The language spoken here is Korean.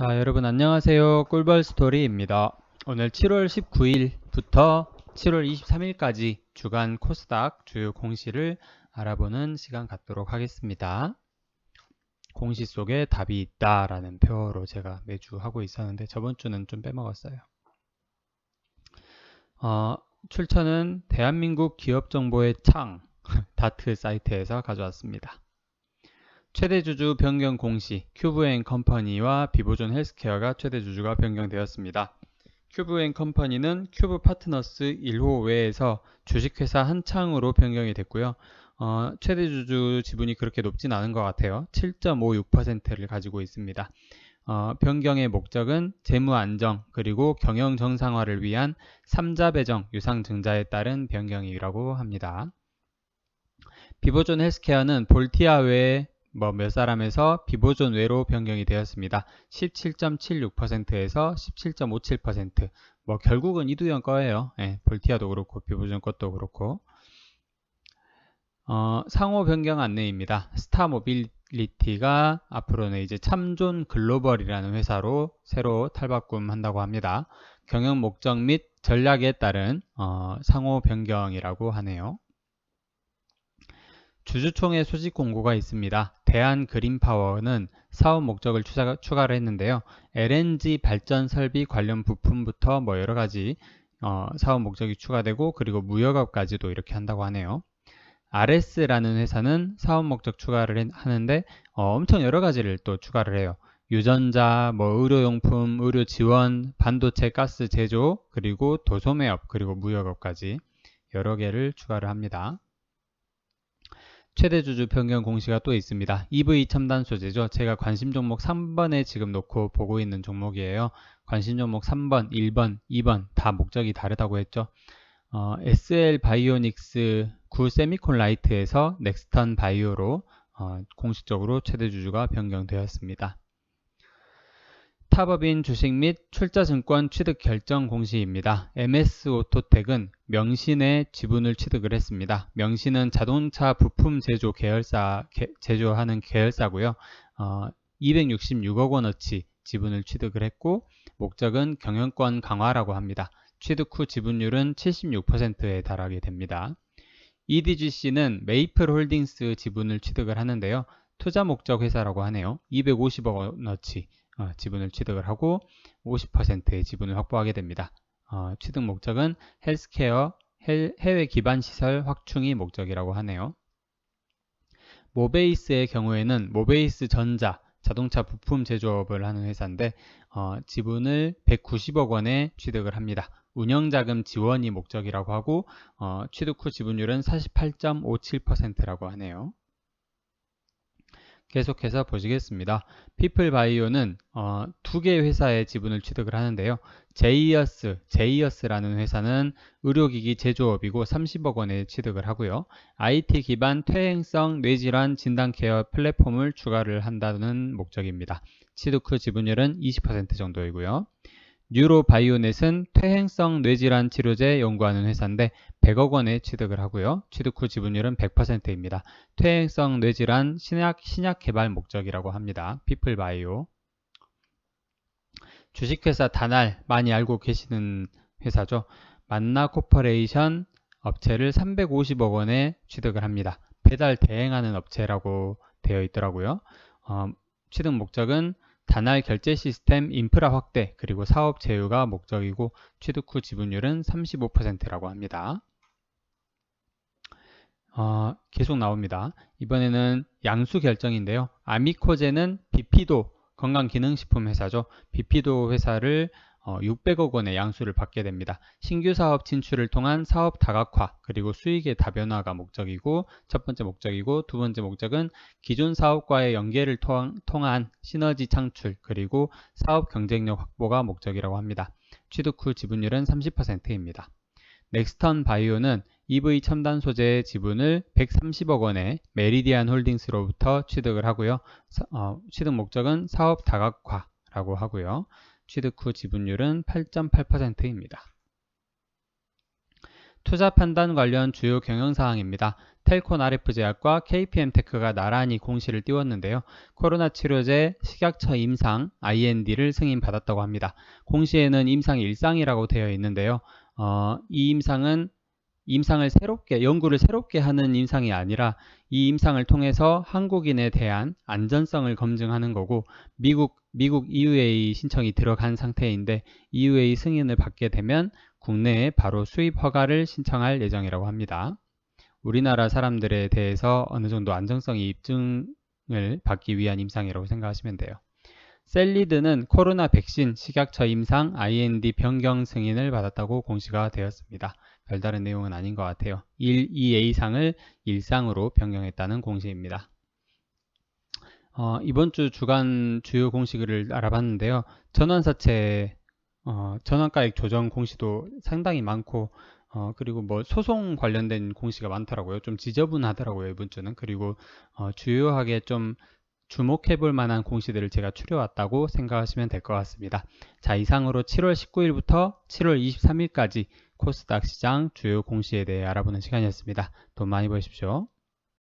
자, 여러분 안녕하세요. 꿀벌 스토리입니다. 오늘 7월 19일부터 7월 23일까지 주간 코스닥 주요 공시를 알아보는 시간 갖도록 하겠습니다. 공시 속에 답이 있다라는 표로 제가 매주 하고 있었는데 저번 주는 좀 빼먹었어요. 출처는 대한민국 기업정보의 창 다트 사이트에서 가져왔습니다. 최대 주주 변경 공시, 큐브앤컴퍼니와 비보존 헬스케어가 최대 주주가 변경되었습니다. 큐브앤컴퍼니는 큐브파트너스 1호 외에서 주식회사 한창으로 변경이 됐고요. 최대 주주 지분이 그렇게 높진 않은 것 같아요. 7.56%를 가지고 있습니다. 변경의 목적은 재무 안정 그리고 경영 정상화를 위한 3자 배정 유상 증자에 따른 변경이라고 합니다. 비보존 헬스케어는 볼티아 외에 몇 사람에서 비보존 외로 변경이 되었습니다. 17.76%에서 17.57%. 결국은 이두영 거예요. 볼티아도 그렇고 비보존 것도 그렇고. 상호 변경 안내입니다. 스타모빌리티가 앞으로는 이제 참존 글로벌이라는 회사로 새로 탈바꿈한다고 합니다. 경영 목적 및 전략에 따른 상호 변경이라고 하네요. 주주총회 소집 공고가 있습니다. 대한그린파워는 사업 목적을 추가를 했는데요. LNG 발전 설비 관련 부품부터 여러가지 사업 목적이 추가되고 그리고 무역업까지도 이렇게 한다고 하네요. RS라는 회사는 사업 목적 추가를 하는데 엄청 여러가지를 또 추가를 해요. 유전자, 의료용품, 의료 지원, 반도체 가스 제조, 그리고 도소매업, 그리고 무역업까지 여러 개를 추가를 합니다. 최대 주주 변경 공시가 또 있습니다. EV 첨단 소재죠. 제가 관심 종목 3번에 지금 놓고 보고 있는 종목이에요. 관심 종목 3번, 1번, 2번 다 목적이 다르다고 했죠. SL 바이오닉스 9 세미콘 라이트에서 넥스턴 바이오로 공식적으로 최대 주주가 변경되었습니다. 탑업인 주식 및 출자증권 취득 결정 공시입니다. MS오토텍은 명신의 지분을 취득을 했습니다. 명신은 자동차 부품 제조하는 계열사고요. 266억 원어치 지분을 취득을 했고 목적은 경영권 강화라고 합니다. 취득 후 지분율은 76%에 달하게 됩니다. EDGC는 메이플 홀딩스 지분을 취득을 하는데요. 투자 목적 회사라고 하네요. 250억 원어치 지분을 취득을 하고 50%의 지분을 확보하게 됩니다. 취득 목적은 헬스케어, 해외 기반 시설 확충이 목적이라고 하네요. 모베이스의 경우에는 모베이스 전자, 자동차 부품 제조업을 하는 회사인데 지분을 190억 원에 취득을 합니다. 운영자금 지원이 목적이라고 하고 취득 후 지분율은 48.57%라고 하네요. 계속해서 보시겠습니다. 피플바이오는 두 개의 회사의 지분을 취득을 하는데요. 제이어스라는 회사는 의료기기 제조업이고 30억 원에 취득을 하고요. IT 기반 퇴행성 뇌질환 진단 케어 플랫폼을 추가를 한다는 목적입니다. 취득 후 지분율은 20% 정도이고요. 뉴로바이오넷은 퇴행성 뇌질환 치료제 연구하는 회사인데 100억 원에 취득을 하고요. 취득 후 지분율은 100%입니다. 퇴행성 뇌질환 신약 개발 목적이라고 합니다. 피플바이오. 주식회사 다날 많이 알고 계시는 회사죠. 만나코퍼레이션 업체를 350억 원에 취득을 합니다. 배달 대행하는 업체라고 되어 있더라고요. 취득 목적은 다날 결제 시스템 인프라 확대 그리고 사업 제휴가 목적이고 취득 후 지분율은 35%라고 합니다. 계속 나옵니다. 이번에는 양수 결정인데요. 아미코제는 비피도 건강기능식품 회사죠. 비피도 회사를 600억 원의 양수를 받게 됩니다. 신규 사업 진출을 통한 사업 다각화 그리고 수익의 다변화가 목적이고 첫 번째 목적이고 두 번째 목적은 기존 사업과의 연계를 통한 시너지 창출 그리고 사업 경쟁력 확보가 목적이라고 합니다. 취득 후 지분율은 30%입니다. 넥스턴 바이오는 EV 첨단 소재의 지분을 130억 원에 메리디안 홀딩스로부터 취득을 하고요. 취득 목적은 사업 다각화라고 하고요. 취득 후 지분율은 8.8%입니다. 투자 판단 관련 주요 경영사항입니다. 텔콘 RF 제약과 KPM테크가 나란히 공시를 띄웠는데요. 코로나 치료제 식약처 임상 IND를 승인받았다고 합니다. 공시에는 임상 1상이라고 되어 있는데요. 이 임상을 연구를 새롭게 하는 임상이 아니라 이 임상을 통해서 한국인에 대한 안전성을 검증하는 거고, 미국 EUA 신청이 들어간 상태인데 EUA 승인을 받게 되면 국내에 바로 수입 허가를 신청할 예정이라고 합니다. 우리나라 사람들에 대해서 어느 정도 안정성이 입증을 받기 위한 임상이라고 생각하시면 돼요. 셀리드는 코로나 백신 식약처 임상 IND 변경 승인을 받았다고 공시가 되었습니다. 별다른 내용은 아닌 것 같아요. 2A상을 1상으로 변경했다는 공시입니다. 이번 주 주간 주요 공시를 알아봤는데요. 전환사채 전환가액 조정 공시도 상당히 많고, 그리고 뭐 소송 관련된 공시가 많더라고요. 좀 지저분하더라고요, 이번 주는. 그리고 주요하게 좀 주목해 볼 만한 공시들을 제가 추려왔다고 생각하시면 될 것 같습니다. 자, 이상으로 7월 19일부터 7월 23일까지 코스닥 시장 주요 공시에 대해 알아보는 시간이었습니다. 돈 많이 버십시오.